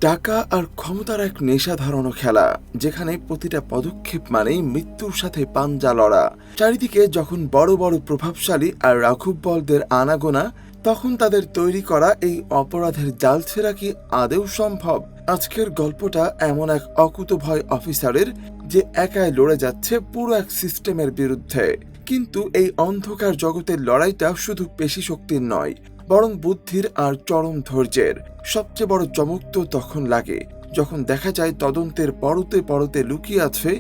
টাকা আর ক্ষমতার এক নেশা ধরানো খেলা, যেখানে প্রতিটা পদক্ষেপ মানেই মৃত্যুর সাথে পাঞ্জা লড়া। চারিদিকে যখন বড় বড় প্রভাবশালী আর রাঘববলদের আনাগোনা, তখন তাদের তৈরি করা এই অপরাধের জাল ছেঁড়া কি আদেও সম্ভব? আজকের গল্পটা এমন এক অকুতোভয় অফিসারের, যে একাই লড়ে যাচ্ছে পুরো এক সিস্টেমের বিরুদ্ধে। কিন্তু এই অন্ধকার জগতের লড়াইটা শুধু পেশি শক্তির নয়, বরং বুদ্ধির আর চরম ধৈর্যের। সবচেয়ে বড় চমক তো তখন লাগে যখন দেখা যায় তদন্তের পরতে পরতে লুকিয়ে আছে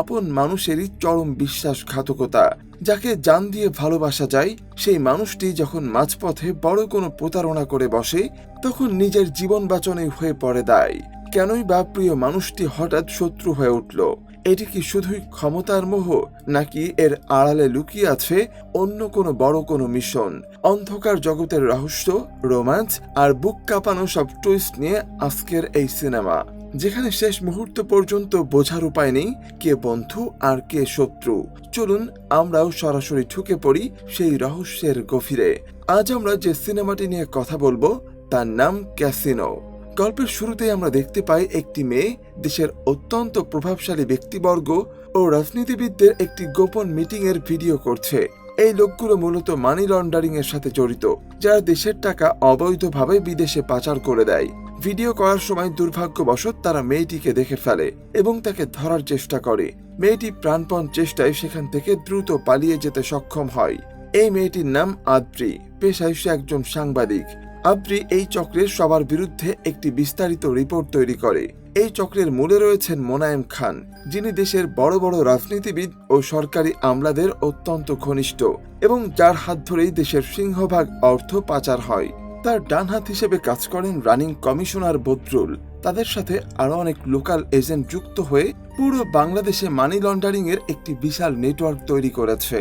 আপন মানুষেরই চরম বিশ্বাসঘাতকতা। যাকে জান দিয়ে ভালোবাসা যায়, সেই মানুষটি যখন মাঝপথে বড় কোনো প্রতারণা করে বসে, তখন নিজের জীবন বাঁচানোই হয়ে পড়ে দায়। কেনই বা প্রিয় মানুষটি হঠাৎ শত্রু হয়ে উঠল? এটি কি শুধুই ক্ষমতার মোহ, নাকি এর আড়ালে লুকিয়ে আছে অন্য কোনো বড় কোনো মিশন? অন্ধকার জগতের রহস্য, রোম্যান্স আর বুক কাঁপানো সব টুইস্ট নিয়ে আজকের এই সিনেমা, যেখানে শেষ মুহূর্ত পর্যন্ত বোঝার উপায় নেই কে বন্ধু আর কে শত্রু। চলুন আমরাও সরাসরি ঢুকে পড়ি সেই রহস্যের গভীরে। আজ আমরা যে সিনেমাটি নিয়ে কথা বলবো তার নাম ক্যাসিনো। গল্পের শুরুতেই আমরা দেখতে পাই একটি মেয়ে দেশের অত্যন্ত প্রভাবশালী ব্যক্তিবর্গ ও রাজনীতিবিদদের একটি গোপন মিটিং এর ভিডিও করছে। এই লোকগুলো মূলত মানি লন্ডারিং এর সাথে জড়িত, যারা দেশের টাকা অবৈধভাবে বিদেশে পাচার করে দেয়। ভিডিও করার সময় দুর্ভাগ্যবশত তারা মেয়েটিকে দেখে ফেলে এবং তাকে ধরার চেষ্টা করে। মেয়েটি প্রাণপণ চেষ্টায় সেখান থেকে দ্রুত পালিয়ে যেতে সক্ষম হয়। এই মেয়েটির নাম আদ্রি, পেশায় সে একজন সাংবাদিক। আদ্রি এই চক্রের সবার বিরুদ্ধে একটি বিস্তারিত রিপোর্ট তৈরি করে। এই চক্রের মূলে রয়েছেন মোনায়েম খান, যিনি দেশের বড় বড় রাজনীতিবিদ ও সরকারি আমলাদের অত্যন্ত ঘনিষ্ঠ এবং যার হাত ধরেই দেশের সিংহভাগ অর্থ পাচার হয়। তার ডান হাত হিসেবে কাজ করেন রানিং কমিশনার বদরুল। তাদের সাথে আরো অনেক লোকাল এজেন্ট যুক্ত হয়ে পুরো বাংলাদেশে মানি লন্ডারিং এর একটি বিশাল নেটওয়ার্ক তৈরি করেছে।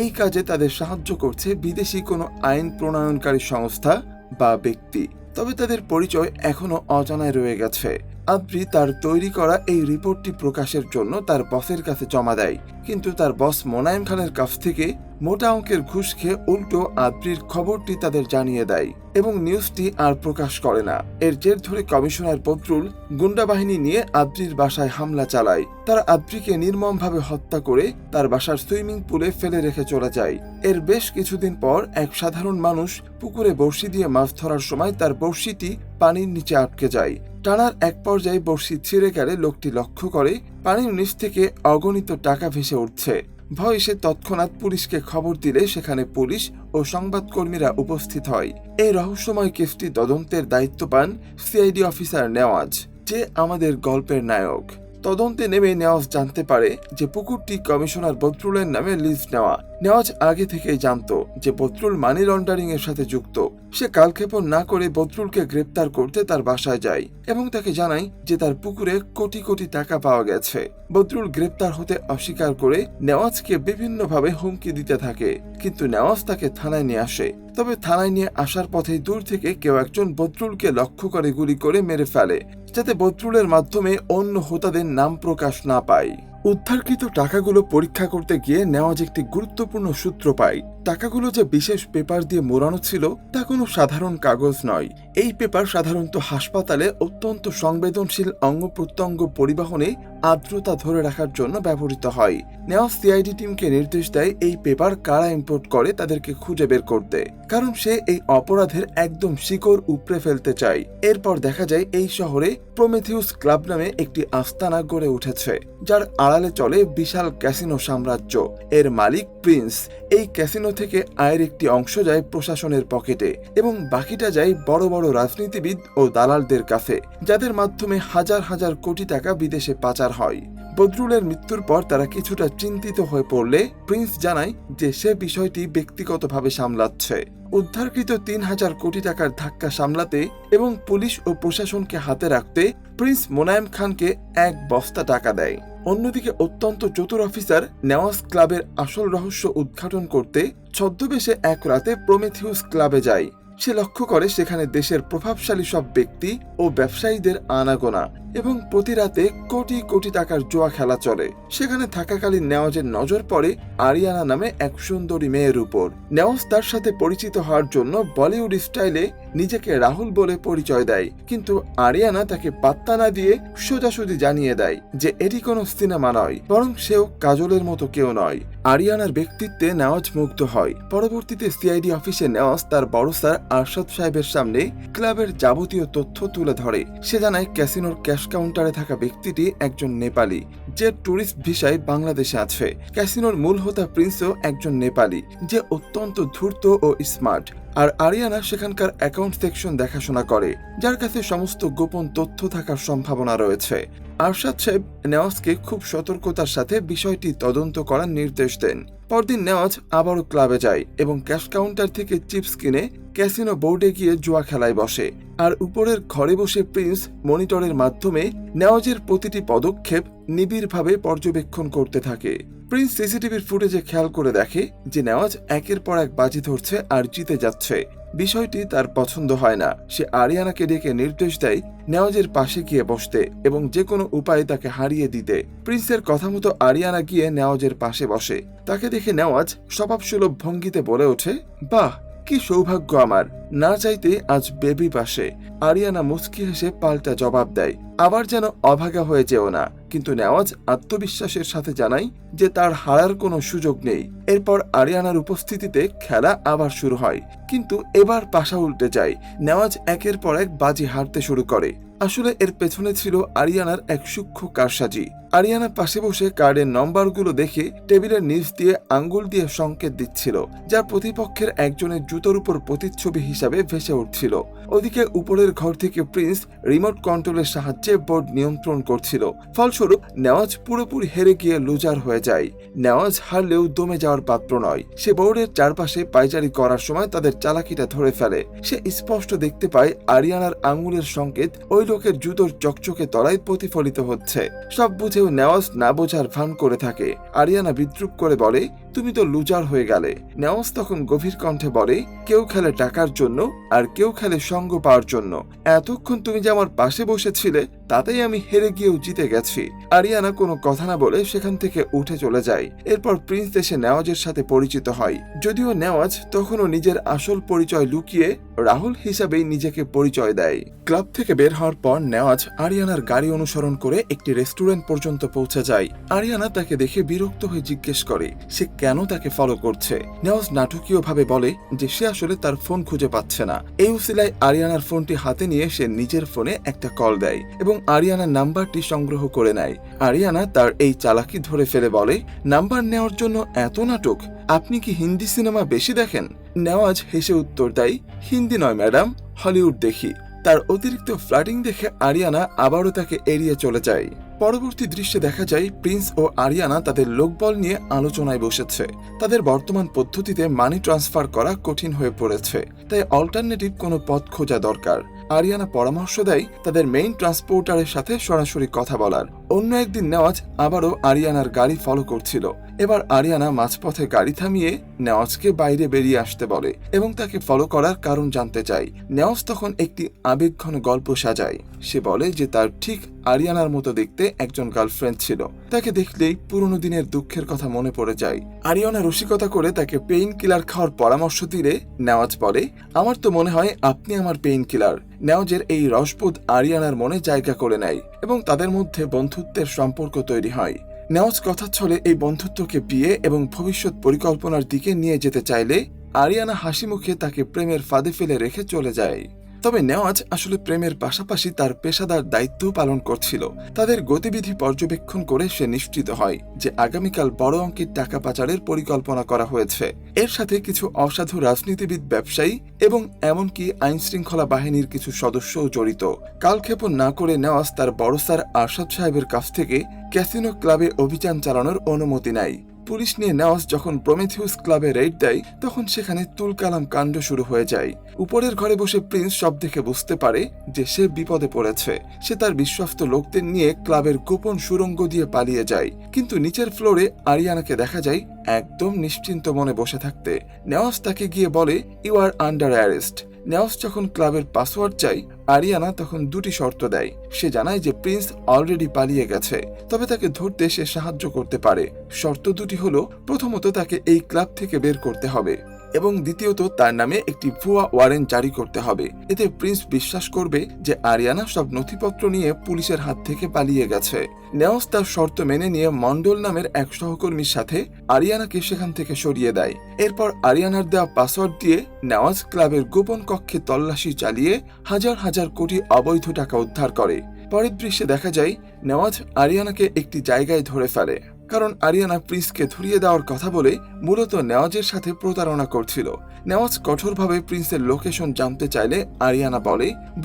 এই কাজে তাদের সাহায্য করছে বিদেশি কোনো আইন প্রণয়নকারী সংস্থা বা ব্যক্তি, তবে তাদের পরিচয় এখনো অজানায় রয়ে গেছে। আদ্রি তার তৈরি করা এই রিপোর্টটি প্রকাশের জন্য তার বসের কাছে জমা দেয়, কিন্তু তার বস মোনায়েম খানের কাছ থেকে মোটা অঙ্কের ঘুষ খেয়ে উল্টো আদ্রির খবরটি তাদের জানিয়ে দেয় এবং নিউজটি আর প্রকাশ করে না। এর জের ধরে কমিশনার বদরুল গুন্ডা বাহিনী নিয়ে আদ্রির বাসায় হামলা চালায়। তারা আদ্রিকে নির্মমভাবে হত্যা করে তার বাসার সুইমিং পুলে ফেলে রেখে চলে যায়। এর বেশ কিছুদিন পর এক সাধারণ মানুষ পুকুরে বড়শি দিয়ে মাছ ধরার সময় তার বড়শিটি পানির নিচে আটকে যায়। টানার এক পর্যায়ে বড়শি ছিঁড়ে গেলে লোকটি লক্ষ্য করে পানির নিচ থেকে অগণিত টাকা ভেসে উঠছে। ভয়ে সে তৎক্ষণাৎ পুলিশকে খবর দিলে সেখানে পুলিশ ও সংবাদকর্মীরা উপস্থিত হয়। এই রহস্যময় কেসটি তদন্তের দায়িত্ব পান সিআইডি অফিসার নেওয়াজ, যে আমাদের গল্পের নায়ক। তদন্তে নেমে নেওয়াজ জানতে পারে যে পুকুরটি কমিশনার বদরুলের নামে লিজ নেওয়া। নেওয়াজ আগে থেকেই জানতো যে বদরুল মানি লন্ডারিং এর সাথে যুক্ত। সে কালক্ষেপণ না করে বদরুলকে গ্রেপ্তার করতে তার বাসায় যায় এবং তাকে জানায় যে তার পুকুরে কোটি কোটি টাকা পাওয়া গেছে। বদরুল গ্রেপ্তার হতে অস্বীকার করে নেওয়াজকে বিভিন্নভাবে হুমকি দিতে থাকে, কিন্তু নেওয়াজ তাকে থানায় নিয়ে আসে। তবে থানায় নিয়ে আসার পথে দূর থেকে কেউ একজন বদরুলকে লক্ষ্য করে গুলি করে মেরে ফেলে, যাতে বদরুলের মাধ্যমে অন্য হোতাদের নাম প্রকাশ না পায়। উদ্ধারকৃত টাকাগুলো পরীক্ষা করতে গিয়ে নেওয়াজ একটি গুরুত্বপূর্ণ সূত্র পায়। টাকাগুলো যে বিশেষ পেপার দিয়ে মোড়ানো ছিল তা কোনো সাধারণ কাগজ নয়। এই পেপার সাধারণত হাসপাতালে অত্যন্ত সংবেদনশীল অঙ্গ প্রত্যঙ্গ পরিবহনে আর্দ্রতা ধরে রাখার জন্য ব্যবহৃত হয়। নেওয়াজ সিআইডি টিমকে নির্দেশ দেয় এই পেপার কারা ইম্পোর্ট করে তাদেরকে খুঁজে বের করতে, কারণ সে এই অপরাধের একদম শিকড় উপড়ে ফেলতে চায়। এরপর দেখা যায় এই শহরে প্রমেথিউস ক্লাব নামে একটি আস্তানা গড়ে উঠেছে, যার আড়ালে চলে বিশাল ক্যাসিনো সাম্রাজ্য। এর মালিক প্রিন্স। এই ক্যাসিনো থেকে আয়ের একটি অংশ যায় প্রশাসনের পকেটে এবং বাকিটা যায় বড় বড় রাজনীতিবিদ ও দালালদের কাছে, যাদের মাধ্যমে হাজার হাজার কোটি টাকা বিদেশে পাচার হয়। বদরুলের মৃত্যুর পর তারা কিছুটা চিন্তিত হয়ে পড়লে প্রিন্স জানায় যে সে বিষয়টি ব্যক্তিগতভাবে সামলাচ্ছে। উদ্ধারকৃত ৩,০০০ কোটি টাকার ধাক্কা সামলাতে এবং পুলিশ ও প্রশাসনকে হাতে রাখতে প্রিন্স মোনায়েম খানকে এক বস্তা টাকা দেয়। অন্যদিকে অত্যন্ত চতুর অফিসার নেওয়াজ ক্লাবের আসল রহস্য উদ্ঘাটন করতে ছদ্মবেশে এক রাতে প্রমেথিউস ক্লাবে যায়। সে লক্ষ্য করে সেখানে দেশের প্রভাবশালী সব ব্যক্তি ও ব্যবসায়ীদের আনাগোনা এবং প্রতি রাতে কোটি কোটি টাকার জুয়া খেলা চলে। সেখানে থাকাকালীন নেওয়াজের নজর পড়ে আরিয়ানা নামে এক সুন্দরী মেয়ের উপর। নেওয়াজ তার সাথে পরিচিত হওয়ার জন্য বলিউড স্টাইলে নিজেকে রাহুল বলে পরিচয় দেয়, কিন্তু আরিয়ানা তাকে পাত্তা না দিয়ে সোজাসুজি জানিয়ে দেয় যে এটি কোনো সিনেমা নয়, বরং সেও কাজলের মতো কেউ নয়। আরিয়ানার ব্যক্তিত্বে নেওয়াজ মুগ্ধ হয়। পরবর্তীতে সিআইডি অফিসে নেওয়াজ তার বড় স্যার আরশাদ সাহেবের সামনে ক্লাবের যাবতীয় তথ্য তুলে ধরে। সে জানায় ক্যাসিনোর ক্যাশ কাউন্টারে থাকা ব্যক্তিটি একজন নেপালি, যে ট্যুরিস্ট ভিসায় বাংলাদেশে আছে। ক্যাসিনোর মূল হোতা প্রিন্সও একজন নেপালি, যে অত্যন্ত ধূর্ত ও স্মার্ট। আর আরিয়ানা সেখানকার অ্যাকাউন্ট সেকশন দেখাশোনা করে, যার কাছে সমস্ত গোপন তথ্য থাকার সম্ভাবনা রয়েছে। আরশাদ সাহেব নেওয়াজকে খুব সতর্কতার সাথে বিষয়টি তদন্ত করার নির্দেশ দেন। পরদিন নেওয়াজ আবারও ক্লাবে যায় এবং ক্যাশ কাউন্টার থেকে চিপস কিনে ক্যাসিনো বোর্ডে গিয়ে জুয়া খেলায় বসে। আর উপরের ঘরে বসে প্রিন্স মনিটরের মাধ্যমে নেওয়াজের প্রতিটি পদক্ষেপ নিবিড়ভাবে পর্যবেক্ষণ করতে থাকে। প্রিন্স সিসিটিভির ফুটেজে খেয়াল করে দেখে যে নেওয়াজ একের পর এক বাজি ধরছে আর জিতে যাচ্ছে। বিষয়টি তার পছন্দ হয় না। সে আরিয়ানাকে ডেকে নির্দেশ দেয় নেওয়াজের পাশে গিয়ে বসতে এবং যে কোনো উপায়ে তাকে হারিয়ে দিতে। প্রিন্সের কথা মতো আরিয়ানা গিয়ে নেওয়াজের পাশে বসে। তাকে দেখে নেওয়াজ স্বভাবসুলভ ভঙ্গিতে বলে ওঠে, বাহ, কি সৌভাগ্য আমার, না চাইতে আজ বেবি পাশে। আরিয়ানা মুচকি হেসে পাল্টা জবাব দেয়, আবার যেন অভাগা হয়ে যেও না। কিন্তু নেওয়াজ আত্মবিশ্বাসের সাথে জানায় যে তার হারার কোনো সুযোগ নেই। এরপর আরিয়ানার উপস্থিতিতে খেলা আবার শুরু হয়, কিন্তু এবার পাশা উল্টে যায়। নেওয়াজ একের পর এক বাজি হারতে শুরু করে। আসলে এর পেছনে ছিল আরিয়ানার এক সূক্ষ্ম কারসাজি। আরিয়ানা পাশে বসে কার্ডের নম্বরগুলো দেখে টেবিলের নিচ দিয়ে আঙ্গুল দিয়ে সংকেত দিচ্ছিল, যা প্রতিপক্ষের একজনের জুতোর উপর প্রতিচ্ছবি হিসাবে ভেসে উঠছিল। ওদিকে উপরের ঘর থেকে প্রিন্স রিমোট কন্ট্রোলের সাহায্যে বোর্ড নিয়ন্ত্রণ করছিল। ফলস্বরূপ নেওয়াজ পুরোপুরি হেরে গিয়ে লুজার হয়ে যায়। নেওয়াজ হারলেও দমে যাওয়ার পাত্র নয়। সে বোর্ডের চারপাশে পায়চারি করার সময় তাদের চালাকিটা ধরে ফেলে। সে স্পষ্ট দেখতে পায় আরিয়ানার আঙ্গুলের সংকেত ওই লোকের জুতোর চকচকে তলায় প্রতিফলিত হচ্ছে। সব বুঝেও নেওয়াজ না বোঝার ভান করে থাকে। আরিয়ানা বিদ্রুপ করে বলে, তুমি তো লুজার হয়ে গেলে। নেওয়াজ তখন গভীর কণ্ঠে বলে, কেউ খেলে টাকার জন্য আর কেউ খেলে সঙ্গ পাওয়ার জন্য। এতক্ষণ তুমি যে আমার পাশে বসেছিলে তাতেই আমি হেরে গিয়েও জিতে গেছি। আরিয়ানা কোনো কথা না বলে সেখান থেকে উঠে চলে যায়। এরপর প্রিন্স এসে নেওয়াজের সাথে পরিচিত হয়, যদিও নেওয়াজ তখনও নিজের আসল পরিচয় লুকিয়ে রাহুল হিসাবেই নিজেকে পরিচয় দেয়। ক্লাব থেকে বের হওয়ার পর নেওয়াজ আরিয়ানার গাড়ি অনুসরণ করে একটি রেস্টুরেন্ট পর্যন্ত পৌঁছে যায়। আরিয়ানা তাকে দেখে বিরক্ত হয়ে জিজ্ঞেস করে সে কেন তাকে ফলো করছে। নেওয়াজ নাটকীয়ভাবে বলে যে সে আসলে তার ফোন খুঁজে পাচ্ছে না। এই উসিলায় আরিয়ানার ফোনটি হাতে নিয়ে সে নিজের ফোনে একটা কল দেয় এবং আরিয়ানার নাম্বারটি সংগ্রহ করে নেয়। আরিয়ানা তার এই চালাকি ধরে ফেলে বলে, নাম্বার নেওয়ার জন্য এত নাটক, আপনি কি হিন্দি সিনেমা বেশি দেখেন? নেওয়াজ হেসে উত্তর দেয়, হিন্দি নয় ম্যাডাম, হলিউড দেখি। তার অতিরিক্ত ফ্লার্টিং দেখে আরিয়ানা আবারও তাকে এড়িয়ে চলে যায়। পরবর্তী দৃশ্যে দেখা যায় প্রিন্স ও আরিয়ানা তাদের লোকবল নিয়ে আলোচনায় বসেছে। তাদের বর্তমান পদ্ধতিতে মানি ট্রান্সফার করা কঠিন হয়ে পড়েছে, তাই অল্টারনেটিভ কোনো পথ খোঁজা দরকার। আরিয়ানা পরামর্শ দেয় তাদের মেইন ট্রান্সপোর্টারের সাথে সরাসরি কথা বলার। অন্য একদিন নেওয়াজ আবারও আরিয়ানার গাড়ি ফলো করছিল। এবার আরিয়ানা মাঝপথে গাড়ি থামিয়ে নেওয়াজকে বাইরে বেরিয়ে আসতে বলে এবং তাকে ফলো করার কারণ জানতে চায়। নেওয়াজ তখন একটি আবেগঘন গল্প সাজায়। সে বলে যে তার ঠিক আরিয়ানার মতো দেখতে একজন গার্লফ্রেন্ড ছিল। তাকে দেখলেই পুরনো দিনের দুঃখের কথা মনে পড়ে যায়। আরিয়ানা রসিকতা করে তাকে পেইন কিলার খাওয়ার পরামর্শ দিলে নেওয়াজ বলে, আমার তো মনে হয় আপনি আমার পেইন কিলার। নেওয়াজের এই রসবোধ আরিয়ানার মনে জায়গা করে নেয় এবং তাদের মধ্যে বন্ধুত্বের সম্পর্ক তৈরি হয়। নেওয়াজ কথা ছলে এই বন্ধুত্বকে বিয়ে এবং ভবিষ্যৎ পরিকল্পনার দিকে নিয়ে যেতে চাইলে আরিয়ানা হাসি মুখে তাকে প্রেমের ফাঁদে ফেলে রেখে চলে যায়। তবে নেওয়াজ আসলে প্রেমের পাশাপাশি তার পেশাদার দায়িত্ব পালন করছিল। তাদের গতিবিধি পর্যবেক্ষণ করে সে নিশ্চিত হয় যে আগামীকাল বড় অঙ্কের টাকা পাচারের পরিকল্পনা করা হয়েছে। এর সাথে কিছু অসাধু রাজনীতিবিদ, ব্যবসায়ী এবং এমনকি আইন শৃঙ্খলা বাহিনীর কিছু সদস্যও জড়িত। কালক্ষেপণ না করে নেওয়াজ তার বড় স্যার আরশাদ সাহেবের কাছ থেকে ক্যাসিনো ক্লাবে অভিযান চালানোর অনুমতি নেয়। পুলিশ নিয়ে নেওয়াজ যখন প্রমেথিউস ক্লাবে রেড দেয় তখন সেখানে তুলকালাম কাণ্ড শুরু হয়ে যায়। উপরের ঘরে বসে প্রিন্স সব দেখে বুঝতে পারে যে সে বিপদে পড়েছে। সে তার বিশ্বস্ত লোকদের নিয়ে ক্লাবের গোপন সুড়ঙ্গ দিয়ে পালিয়ে যায়, কিন্তু নিচের ফ্লোরে আরিয়ানাকে দেখা যায় একদম নিশ্চিন্ত মনে বসে থাকতে। নেওয়াজ তাকে গিয়ে বলে, you are under arrest. Nawaz যখন ক্লাবের পাসওয়ার্ড চাই আরিয়ানা তখন দুটি শর্ত দেয়। সে জানায় যে প্রিন্স অলরেডি পালিয়ে গেছে, তবে তাকে ধরতে সে সাহায্য করতে পারে। শর্ত দুটি হলো, প্রথমত তাকে এই ক্লাব থেকে বের করতে হবে এবং দ্বিতীয়ত তার নামে একটি ভুয়া ওয়ারেন্ট জারি করতে হবে। এতে প্রিন্স বিশ্বাস করবে যে আরিয়ানা সব নথিপত্র নিয়ে পুলিশের হাত থেকে পালিয়ে গেছে। নেওস তার শর্ত মেনে নিয়ে মন্ডল নামের এক সহকর্মীর সাথে আরিয়ানাকে সেখান থেকে সরিয়ে দেয়। এরপর আরিয়ানার দেওয়া পাসওয়ার্ড দিয়ে নেওয়াজ ক্লাবের গোপন কক্ষে তল্লাশি চালিয়ে হাজার হাজার কোটি অবৈধ টাকা উদ্ধার করে। পরের দৃশ্যে দেখা যায় নেওয়াজ আরিয়ানাকে একটি জায়গায় ধরে ফেলে, কারণ আরিয়ানা প্রিন্সকে ধরিয়ে দেওয়ার কথা বলে মূলত নেওয়াজের সাথে প্রতারণা করছিল। নেওয়াজ কঠোরভাবে প্রিন্সের লোকেশন জানতে চাইলে আরিয়ানা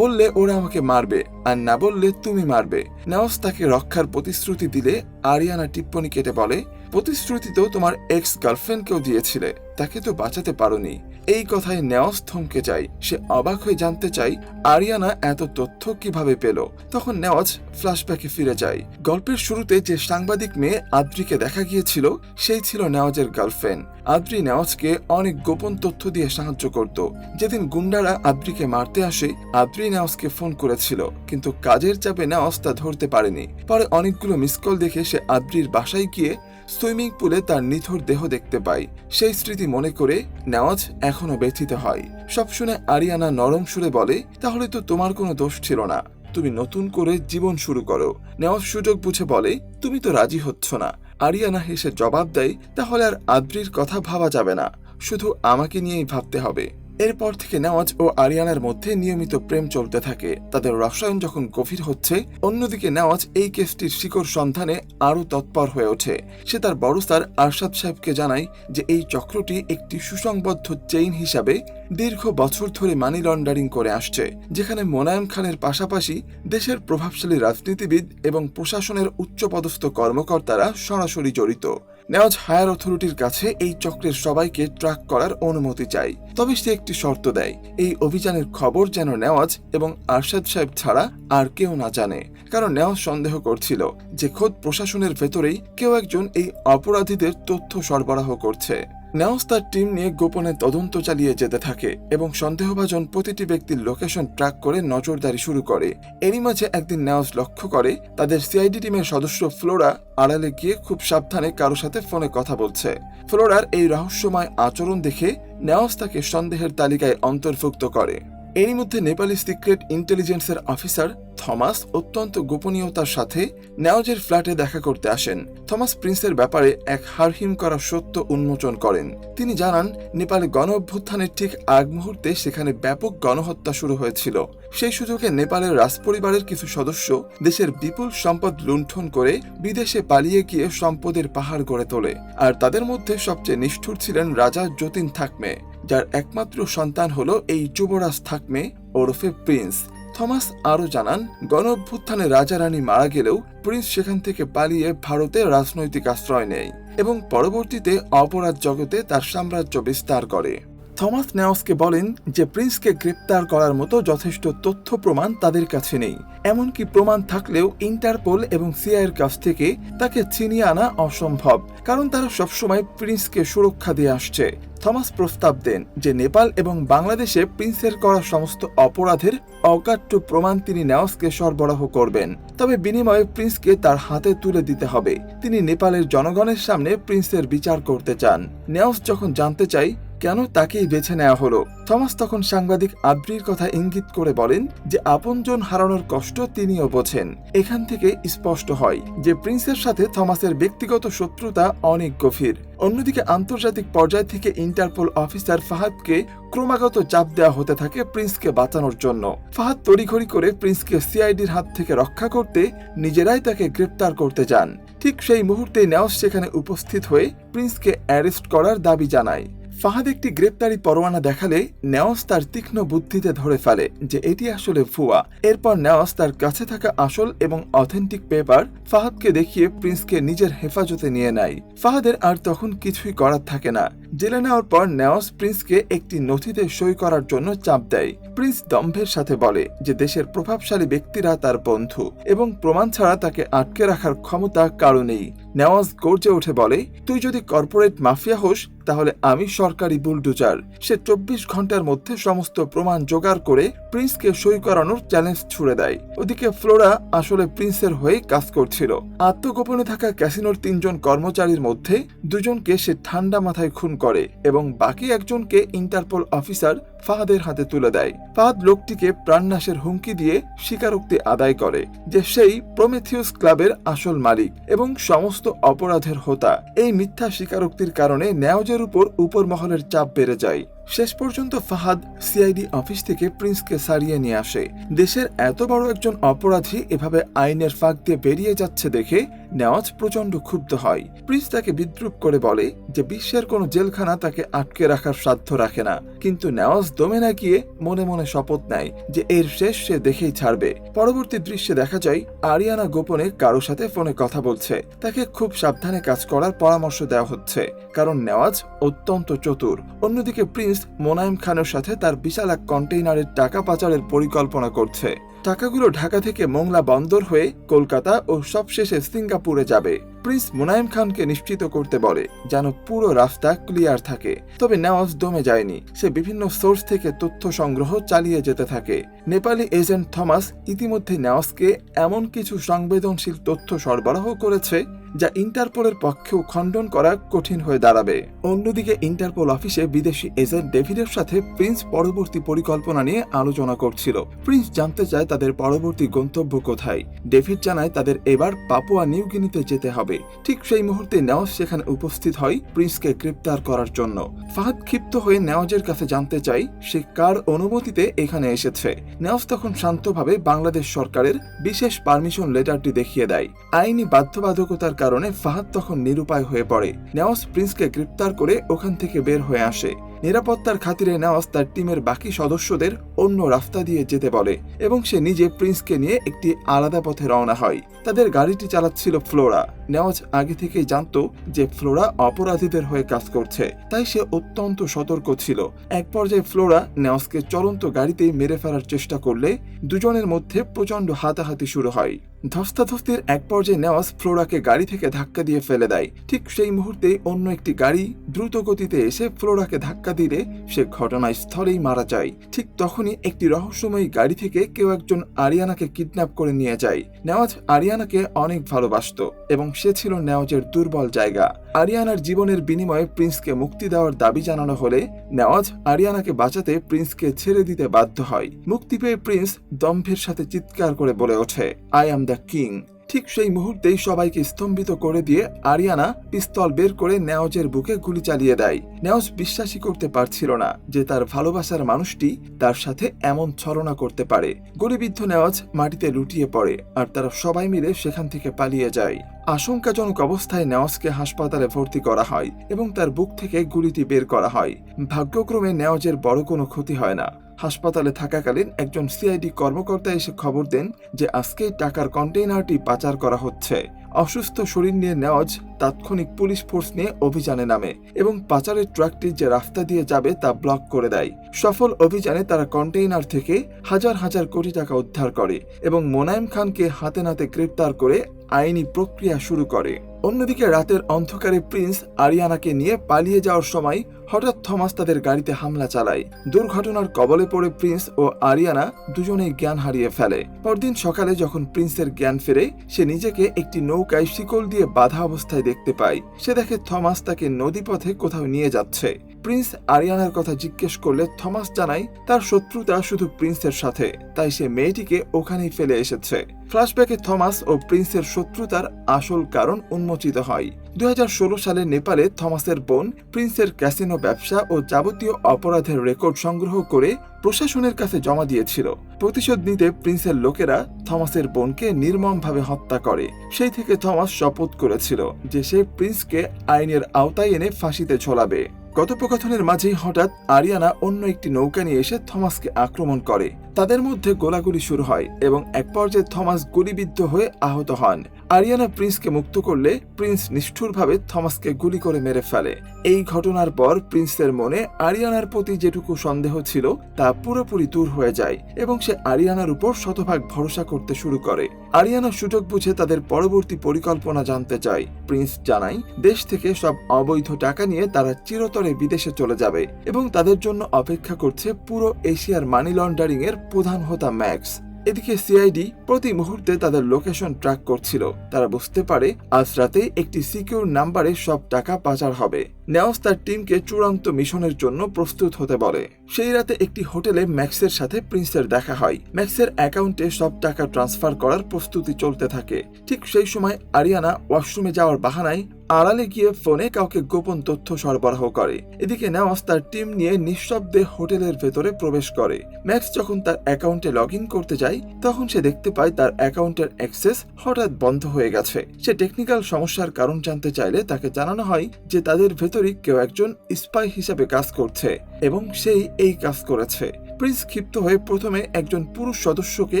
বললে ওরা আমাকে মারবে, আর না বললে তুমি মারবে। নেওয়াজ তাকে রক্ষার প্রতিশ্রুতি দিলে আরিয়ানা টিপ্পনি কেটে বলে, প্রতিশ্রুতি তো তোমার এক্স গার্লফ্রেন্ডকেও দিয়েছিলে, তাকে তো বাঁচাতে পারোনি। এই কথায় নেওয়াজ থমকে যায়। সে অবাক হয়ে জানতে চায় আরিয়ানা এত তথ্য কিভাবে পেল। তখন নেওয়াজ ফ্ল্যাশব্যাকে ফিরে যায়। গল্পের শুরুতে যে সাংবাদিক মেয়ে আদ্রিকে দেখা গিয়েছিল সেই ছিল নেওয়াজের গার্লফ্রেন্ড। আদ্রি নেওয়াজকে অনেক গোপন তথ্য দিয়ে সাহায্য করত। যেদিন গুন্ডারা আদ্রিকে মারতে আসে, আদ্রি নেওয়াজকে ফোন করেছিল, কিন্তু কাজের চাপে নেওয়াজ তা ধরতে পারেনি। পরে অনেকগুলো মিসকল দেখে সে আদ্রির বাসায় গিয়ে সুইমিং পুলে তার নিথর দেহ দেখতে পায়। সেই স্মৃতি মনে করে নেওয়াজ এখনো ব্যথিত হয়। সব শুনে আরিয়ানা নরম সুরে বলে, তাহলে তো তোমার কোনো দোষ ছিল না, তুমি নতুন করে জীবন শুরু করো। নেওয়াজ সুযোগ বুঝে বলে, তুমি তো রাজি হচ্ছ না। আরিয়ানা হেসে জবাব দেয়, তাহলে আর আদ্রির কথা ভাবা যাবে না, শুধু আমাকে নিয়েই ভাবতে হবে। এরপর থেকে নেওয়াজ ও আরিয়ানার মধ্যে নিয়মিত প্রেম চলতে থাকে। তাদের রসায়ন যখন গভীর হচ্ছে, অন্যদিকে নেওয়াজ এই কেসটির শিকড় সন্ধানে আরো তৎপর হয়ে ওঠে। সে তার বড় স্যার আরশাদ সাহেবকে জানায় যে এই চক্রটি একটি সুসংবদ্ধ চেইন হিসাবে দীর্ঘ বছর ধরে মানি লন্ডারিং করে আসছে, যেখানে মোনায়েম খানের পাশাপাশি দেশের প্রভাবশালী রাজনীতিবিদ এবং প্রশাসনের উচ্চপদস্থ কর্মকর্তারা সরাসরি জড়িত। নেওয়াজ হায়ার অথরিটির কাছে এই চক্রের সবাইকে ট্র্যাক করার অনুমতি চায়, তবে সে একটি শর্ত দেয়, এই অভিযানের খবর যেন নেওয়াজ এবং আরশাদ সাহেব ছাড়া আর কেউ না জানে। কারণ নেওয়াজ সন্দেহ করছিল যে খোদ প্রশাসনের ভেতরেই কেউ একজন এই অপরাধীদের তথ্য সরবরাহ করছে। নেওয়াজ তার টিম নিয়ে গোপনে তদন্ত চালিয়ে যেতে থাকে এবং সন্দেহভাজন প্রতিটি ব্যক্তির লোকেশন ট্র্যাক করে নজরদারি শুরু করে। এরই মাঝে একদিন নেওয়াজ লক্ষ্য করে তাদের সিআইডি টিমের সদস্য ফ্লোরা আড়ালে গিয়ে খুব সাবধানে কারো সাথে ফোনে কথা বলছে। ফ্লোরার এই রহস্যময় আচরণ দেখে নেওয়াজ তাকে সন্দেহের তালিকায় অন্তর্ভুক্ত করে। এরই মধ্যে নেপালি সিক্রেট ইন্টেলিজেন্সের অফিসার থমাস অত্যন্ত গোপনীয়তার সাথে নেওয়াজের ফ্ল্যাটে দেখা করতে আসেন। থমাস প্রিন্সের ব্যাপারে এক হাড়হিম করা সত্য উন্মোচন করেন। তিনি জানান, নেপালে গণ অভ্যুত্থানের ঠিক আগ মুহূর্তে সেখানে ব্যাপক গণহত্যা শুরু হয়েছিল। সেই সুযোগে নেপালের রাজপরিবারের কিছু সদস্য দেশের বিপুল সম্পদ লুণ্ঠন করে বিদেশে পালিয়ে গিয়ে সম্পদের পাহাড় গড়ে তোলে। আর তাদের মধ্যে সবচেয়ে নিষ্ঠুর ছিলেন রাজা যতীন থাকমে, যার একমাত্র সন্তান হলো এই যুবরাজ থাকমে ওরফে প্রিন্স। থমাস আরও জানান, গণ অভ্যুত্থানে রাজা রানী মারা গেলেও প্রিন্স সেখান থেকে পালিয়ে ভারতে রাজনৈতিক আশ্রয় নেয় এবং পরবর্তীতে অপরাধ জগতে তার সাম্রাজ্য বিস্তার করে। থমাস নেওয়াজকে বলেন যে প্রিন্সকে গ্রেপ্তার করার মতো যথেষ্ট তথ্য প্রমাণ তাদের কাছে নেই। এমনকি প্রমাণ থাকলেও ইন্টারপোল এবং সিআইয়ের কাছ থেকে তাকে ছিনিয়ে আনা অসম্ভব, কারণ তারা সবসময় প্রিন্সকে সুরক্ষা দিয়ে আসছে। থমাস প্রস্তাব দেন যে নেপাল এবং বাংলাদেশে প্রিন্সের করা সমস্ত অপরাধের অকাট্য প্রমাণ তিনি নেওয়াজকে সরবরাহ করবেন, তবে বিনিময়ে প্রিন্সকে তার হাতে তুলে দিতে হবে। তিনি নেপালের জনগণের সামনে প্রিন্সের বিচার করতে চান। নেওয়াজ যখন জানতে চাই কেন তাকেই বেছে নেওয়া হলো, থমাস তখন সাংবাদিক আদ্রির কথা ইঙ্গিত করে বলেন যে আপনজন হারানোর কষ্ট তিনিও বোঝেন। এখান থেকে স্পষ্ট হয় যে প্রিন্সের সাথে থমাসের ব্যক্তিগত শত্রুতা অনেক গভীর। অন্যদিকে আন্তর্জাতিক পর্যায় থেকে ইন্টারপোল অফিসার ফাহাদকে ক্রমাগত চাপ দেওয়া হতে থাকে প্রিন্সকে বাঁচানোর জন্য। ফাহাদ তড়িঘড়ি করে প্রিন্সকে সিআইডির হাত থেকে রক্ষা করতে নিজেরাই তাকে গ্রেপ্তার করতে যান। ঠিক সেই মুহূর্তে নেওয়াজ সেখানে উপস্থিত হয়ে প্রিন্সকে অ্যারেস্ট করার দাবি জানায়। ফাহাদ একটি গ্রেপ্তারি পরোয়ানা দেখালে নেওয়াজ তার তীক্ষ্ণ বুদ্ধিতে ধরে ফেলে যে এটি আসলে ভুয়া। এরপর নেওয়াজ তার কাছে থাকা আসল এবং অথেন্টিক পেপার ফাহাদকে দেখিয়ে প্রিন্সকে নিজের হেফাজতে নিয়ে নেয়। ফাহাদের আর তখন কিছুই করার থাকে না। জেলে নেওয়ার পর নেওয়াজ প্রিন্সকে একটি নথিতে সই করার জন্য চাপ দেয়। প্রিন্স দম্ভের সাথে বলে যে দেশের প্রভাবশালী ব্যক্তিরা তার বন্ধু এবং প্রমাণ ছাড়া তাকে আটকে রাখার ক্ষমতা কারো নেই। নেওয়াজ গর্জে উঠে বলে, তুই যদি কর্পোরেট মাফিয়া হোস তাহলে আমি সরকারি বুলডোজার। সে 24 ঘন্টার মধ্যে সমস্ত প্রমাণ জোগাড় করে প্রিন্সকে সই করানোর চ্যালেঞ্জ ছুড়ে দেয়। ওদিকে ফ্লোরা আসলে প্রিন্সের হয়ে কাজ করছিল। আত্মগোপনে থাকা ক্যাসিনোর 3 জন কর্মচারীর মধ্যে 2 জনকে সে ঠান্ডা মাথায় খুন করে এবং বাকি একজনকে ইন্টারপোল অফিসার ফাহাদের হাতে তুলে দেয়। ফাহাদ লোকটিকে প্রাণনাশের হুমকি দিয়ে স্বীকারোক্তি আদায় করে যে সেই প্রমেথিউস ক্লাবের আসল মালিক এবং সমস্ত অপরাধের হোতা। এই মিথ্যা স্বীকারোক্তির কারণে নেওয়াজের উপর মহলের চাপ বেড়ে যায়। শেষ পর্যন্ত ফাহাদ সিআইডি অফিস থেকে প্রিন্সকে সারিয়ে নিয়ে আসে। দেশের এত বড় একজন অপরাধী এভাবে আইনের ফাঁক দিয়ে বেরিয়ে যাচ্ছে দেখে নেওয়াজ প্রচন্ড ক্ষুব্ধ হয়। প্রিন্স তাকে বিদ্রুপ করে বলে যে বিশ্বের কোনো জেলখানা তাকে আটকে রাখার সাধ্য রাখে না। কিন্তু নেওয়াজ দমে না গিয়ে মনে মনে শপথ নেয় যে এর শেষ সে দেখেই ছাড়বে। পরবর্তী দৃশ্যে দেখা যায় আরিয়ানা গোপনে কারো সাথে ফোনে কথা বলছে। তাকে খুব সাবধানে কাজ করার পরামর্শ দেওয়া হচ্ছে কারণ নেওয়াজ অত্যন্ত চতুর। অন্যদিকে প্রিন্স মোনায়েম খানের সাথে তার বিশাল এক কন্টেইনারের টাকা পাচারের পরিকল্পনা করছে। টাকাগুলো ঢাকা থেকে মোংলা বন্দর হয়ে কলকাতা ও সবশেষে সিঙ্গাপুরে যাবে। প্রিন্স মোনায়েম খানকে নিশ্চিত করতে বলে যেন পুরো রাস্তা ক্লিয়ার থাকে। তবে নেওয়াজ দমে যায়নি। সে বিভিন্ন সোর্স থেকে তথ্য সংগ্রহ চালিয়ে যেতে থাকে। নেপালি এজেন্ট থমাস ইতিমধ্যে নেওয়াজকে এমন কিছু সংবেদনশীল তথ্য সরবরাহ করেছে যা ইন্টারপোলের পক্ষেও খণ্ডন করা কঠিন হয়ে দাঁড়াবে। অন্যদিকে ইন্টারপোল অফিসে বিদেশি এজেন্ট ডেভিডের সাথে প্রিন্স পরবর্তী পরিকল্পনা নিয়ে আলোচনা করছিল। প্রিন্স জানতে চায় তাদের পরবর্তী গন্তব্য কোথায়। ডেভিড জানায় তাদের এবার পাপুয়া নিউ গিনিতে যেতে হবে। ঠিক সেই মুহূর্তে নেওয়াজ সেখানে উপস্থিত হয় প্রিন্সকে গ্রেপ্তার করার জন্য। ফাহাদ ক্ষিপ্ত হয়ে নেওয়াজের কাছে জানতে চায় সে কার অনুমতিতে এখানে এসেছে। নেওয়াজ তখন শান্তভাবে বাংলাদেশ সরকারের বিশেষ পারমিশন লেটারটি দেখিয়ে দেয়। আইনি বাধ্যবাধকতার কারণে ফাহাদ তখন নিরুপায় হয়ে পড়ে। নেওয়াজ প্রিন্সকে গ্রেপ্তার করে ওখান থেকে বের হয়ে আসে। নিরাপত্তার খাতিরে নেওয়াজ তার টিমের বাকি সদস্যদের অন্য রাস্তা দিয়ে যেতে বলে এবং সে নিজে প্রিন্সকে নিয়ে একটি আলাদা পথে রওনা হয়। তাদের গাড়িটি চালাচ্ছিল ফ্লোরা। নেওয়াজ আগে থেকেই জানতো যে ফ্লোরা অপরাধীদের হয়ে কাজ করছে, তাই সে অত্যন্ত সতর্ক ছিল। এক পর্যায়ে ফ্লোরা নেওয়াজকে চলন্ত গাড়িতেই মেরে ফেলার চেষ্টা করলে দুজনের মধ্যে প্রচন্ড হাতাহাতি শুরু হয়। ধস্তাধস্তির এক পর্যায়ে নেওয়াজ ফ্লোরাকে গাড়ি থেকে ধাক্কা দিয়ে ফেলে দেয়। ঠিক সেই মুহূর্তে অন্য একটি গাড়ি দ্রুত গতিতে এসে ফ্লোরাকে ধাক্কা দিলে সে ঘটনাস্থলেই মারা যায়। ঠিক তখনই একটি রহস্যময়ী গাড়ি থেকে কেউ একজন আরিয়ানাকে কিডন্যাপ করে নিয়ে যায়। নেওয়াজ আরিয়ানাকে অনেক ভালোবাসতো এবং সে ছিল নেওয়াজের দুর্বল জায়গা। আরিয়ানার জীবনের বিনিময়ে প্রিন্সকে মুক্তি দেওয়ার দাবি জানানো হলে নেওয়াজ আরিয়ানাকে বাঁচাতে প্রিন্সকে ছেড়ে দিতে বাধ্য হয়। মুক্তি পেয়ে প্রিন্স দম্ভের সাথে চিৎকার করে বলে ওঠে, আই অ্যাম দ্য কিং। ঠিক সেই মুহূর্তেই সবাইকে স্তম্ভিত করে দিয়ে আরিয়ানা পিস্তল বের করে নেওয়াজের বুকে গুলি চালিয়ে দেয়। নেওয়াজ বিশ্বাসই করতে পারছিল না যে তার ভালোবাসার মানুষটি তার সাথে এমন ছলনা করতে পারে। গুলিবিদ্ধ নেওয়াজ মাটিতে লুটিয়ে পড়ে আর তারা সবাই মিলে সেখান থেকে পালিয়ে যায়। আশঙ্কাজনক অবস্থায় নেওয়াজকে হাসপাতালে ভর্তি করা হয় এবং তার বুক থেকে গুলিটি বের করা হয়। ভাগ্যক্রমে নেওয়াজের বড় কোনো ক্ষতি হয় না। হাসপাতালে থাকাকালীন একজন সিআইডি কর্মকর্তা এসে খবর দেন যে আজকেই টাকার কন্টেইনারটি পাচার করা হচ্ছে। অসুস্থ শরীর নিয়ে নেওয়াজ তাৎক্ষণিক পুলিশ ফোর্স নিয়ে অভিযানে নামে এবং পাচারের ট্রাকটি যে রাস্তা দিয়ে যাবে তা ব্লক করে দেয়। সফল অভিযানে তারা কন্টেইনার থেকে হাজার হাজার কোটি টাকা উদ্ধার করে এবং মোনায়েম খানকে হাতে নাতে গ্রেপ্তার করে আইনি প্রক্রিয়া শুরু করে। অন্যদিকে রাতের অন্ধকারে প্রিন্স আরিয়ানাকে নিয়ে পালিয়ে যাওয়ার সময় হঠাৎ থমাস তাদের গাড়িতে হামলা চালায়। দুর্ঘটনার কবলে পড়ে প্রিন্স ও আরিয়ানা দুজনেই জ্ঞান হারিয়ে ফেলে। পরদিন সকালে যখন প্রিন্সের জ্ঞান ফেরে সে নিজেকে একটি নৌকায় শিকল দিয়ে বাঁধা অবস্থায় দেখতে পায়। সে দেখে থমাস তাকে নদীপথে কোথাও নিয়ে যাচ্ছে। প্রিন্স আরিয়ানার কথা জিজ্ঞেস করলে থমাস জানায় তার শত্রুতা শুধু প্রিন্সের সাথে, তাই সে মেয়েটিকে ওখানেই ফেলে এসেছে। ফ্ল্যাশব্যাকে থমাস ও প্রিন্সের শত্রুতার আসল কারণ উন্মোচিত হয়। 2016 সালে নেপালে থমাসের বোন প্রিন্সের ক্যাসিনো ব্যবসা ও যাবতীয় অপরাধের রেকর্ড সংগ্রহ করে প্রশাসনের কাছে জমা দিয়েছিল। প্রতিশোধ নিতে প্রিন্সের লোকেরা থমাসের বোনকে নির্মমভাবে হত্যা করে। সেই থেকে থমাস শপথ করেছিল যে সে প্রিন্সকে আইনের আওতায় এনে ফাঁসিতে ঝোলাবে। কথোপকথনের মাঝেই হঠাৎ আরিয়ানা অন্য একটি নৌকা নিয়ে এসে থমাসকে আক্রমণ করে। তাদের মধ্যে গোলাগুলি শুরু হয় এবং এক পর্যায়ে থমাস গুলিবিদ্ধ হয়ে আহত হন। আরিয়ানা প্রিন্সকে মুক্ত করলে প্রিন্স নিষ্ঠুরভাবে থমাসকে গুলি করে মেরে ফেলে। এই ঘটনার পর প্রিন্সের মনে আরিয়ানার প্রতি যেটুকু সন্দেহ ছিল তা পুরোপুরি দূর হয়ে যায় এবং সে আরিয়ানার উপর শতভাগ ভরসা করতে শুরু করে। আরিয়ানা সুযোগ বুঝে তাদের পরবর্তী পরিকল্পনা জানতে চায়। প্রিন্স জানায় দেশ থেকে সব অবৈধ টাকা নিয়ে তারা চিরতরে বিদেশে চলে যাবে এবং তাদের জন্য অপেক্ষা করছে পুরো এশিয়ার মানি লন্ডারিং এর প্রধান হোতা ম্যাক্স। এদিকে সিআইডি প্রতি মুহূর্তে তাদের লোকেশন ট্র্যাক করছিল। তারা বুঝতে পারে আজ রাতে একটি সিকিউর নাম্বারে সব টাকা পাচার হবে। নেওস তার টিমকে চূড়ান্ত মিশনের জন্য প্রস্তুত হতে বলে। সেই রাতে একটি হোটেলে ম্যাক্সের সাথে প্রিন্সের দেখা হয়। ম্যাক্সের অ্যাকাউন্টে সব টাকা ট্রান্সফার করার প্রস্তুতি চলতে থাকে। ঠিক সেই সময় আরিয়ানা ওয়াশরুমে যাওয়ার বাহানায় আড়ালে গিয়ে ফোনে কাউকে গোপন তথ্য সরবরাহ করে। এদিকে নেওয়াস তার টিম নিয়ে নিঃশব্দে হোটেলের ভেতরে প্রবেশ করে। ম্যাক্স যখন তার অ্যাকাউন্টে লগ ইন করতে যায় তখন সে দেখতে পায় তার অ্যাকাউন্টের অ্যাক্সেস হঠাৎ বন্ধ হয়ে গেছে। সে টেকনিক্যাল সমস্যার কারণ জানতে চাইলে তাকে জানানো হয় যে তাদের ভেতরই কেউ একজন স্পাই হিসেবে কাজ করছে এবং সেই এই কাজ করেছে। প্রিন্স ক্ষিপ্ত হয়ে প্রথমে একজন পুরুষ সদস্যকে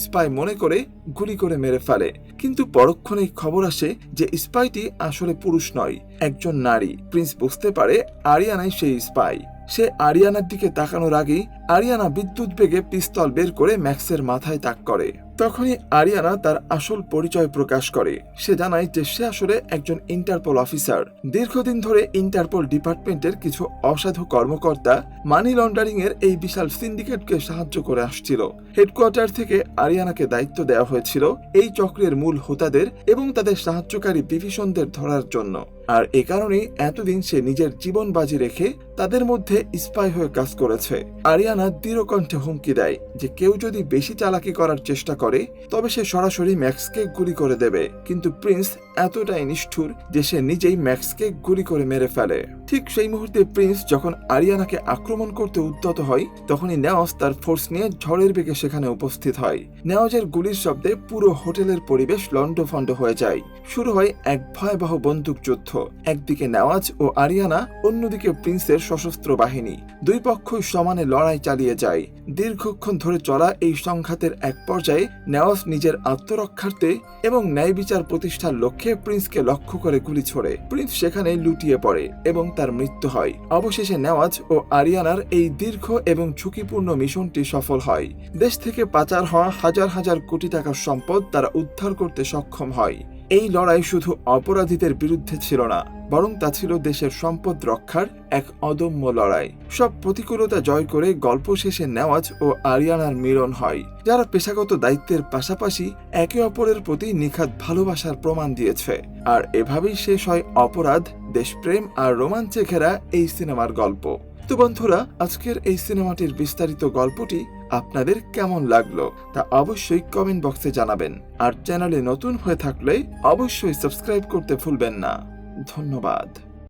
স্পাই মনে করে গুলি করে মেরে ফেলে, কিন্তু পরক্ষণেই খবর আসে যে স্পাইটি আসলে পুরুষ নয়, একজন নারী। প্রিন্স বুঝতে পারে আরিয়ানাই সেই স্পাই। সে আরিয়ানার দিকে তাকানোর আগেই আরিয়ানা বিদ্যুৎ বেগে পিস্তল বের করে ম্যাক্সের মাথায় তাক করে। তখনই আরিয়ানা তার আসল পরিচয় প্রকাশ করে। সে জানায় যে সে আসলে একজন ইন্টারপোল অফিসার। দীর্ঘদিন ধরে ইন্টারপোল ডিপার্টমেন্টের কিছু অসাধু কর্মকর্তা মানি লন্ডারিং এর এই বিশাল সিন্ডিকেটকে সাহায্য করে আসছিল। হেডকোয়ার্টার থেকে আরিয়ানাকে দায়িত্ব দেওয়া হয়েছিল এই চক্রের মূল হোতাদের এবং তাদের সাহায্যকারী বিভীষণদের ধরার জন্য। আর এ কারণেই এতদিন সে নিজের জীবন বাজি রেখে তাদের মধ্যে স্পাই হয়ে কাজ করেছে। আরিয়ানা দৃঢ় কণ্ঠে হুমকি দেয় যে কেউ যদি বেশি চালাকি করার চেষ্টা করে তবে সে সরাসরি ম্যাক্সকে গুলি করে দেবে। কিন্তু প্রিন্স এতটাই নিষ্ঠুর যে সে নিজেই ম্যাক্সকে গুলি করে মেরে ফেলে। ঠিক সেই মুহূর্তে প্রিন্স যখন আরিয়ানাকে আক্রমণ করতে উদ্যত হয় তখনই নেওস তার ফোর্স নিয়ে ঝড়ের বেগে সেখানে উপস্থিত হয়। নেওজের গুলির শব্দে পুরো হোটেলের পরিবেশ লন্ডভন্ড হয়ে যায়। শুরু হয় এক ভয়াবহ বন্দুক যুদ্ধ। একদিকে নেওয়াজ ও আরিয়ানা, অন্যদিকে প্রিন্সের সশস্ত্র বাহিনী। দুই পক্ষই সমানে লড়াই চালিয়ে যায়। দীর্ঘক্ষণ ধরে চলা এই সংঘাতের এক পর্যায়ে নেওয়াজ নিজের আত্মরক্ষার্থে এবং ন্যায় বিচার প্রতিষ্ঠার লক্ষ্যে প্রিন্সকে লক্ষ্য করে গুলি ছোড়ে। প্রিন্স সেখানে লুটিয়ে পড়ে এবং তার মৃত্যু হয়। অবশেষে নেওয়াজ ও আরিয়ানার এই দীর্ঘ এবং ঝুঁকিপূর্ণ মিশনটি সফল হয়। দেশ থেকে পাচার হওয়া হাজার হাজার কোটি টাকার সম্পদ তারা উদ্ধার করতে সক্ষম হয়। এই লড়াই শুধু অপরাধীদের বিরুদ্ধে ছিল না, বরং তা ছিল দেশের সম্পদ রক্ষার এক অদম্য লড়াই। সব প্রতিকূলতা জয় করে গল্প শেষে নেওয়াজ ও আরিয়ানার মিলন হয়, যারা পেশাগত দায়িত্বের পাশাপাশি একে অপরের প্রতি নিখাত ভালোবাসার প্রমাণ দিয়েছে। আর এভাবেই শেষ হয় অপরাধ, দেশপ্রেম আর রোমাঞ্চে ঘেরা এই সিনেমার গল্প। তো বন্ধুরা, আজকের এই সিনেমাটির বিস্তারিত গল্পটি আপনাদের কেমন লাগলো তা অবশ্যই কমেন্ট বক্সে জানাবেন। আর চ্যানেলে নতুন হয়ে থাকলে অবশ্যই সাবস্ক্রাইব করতে ভুলবেন না। ধন্যবাদ।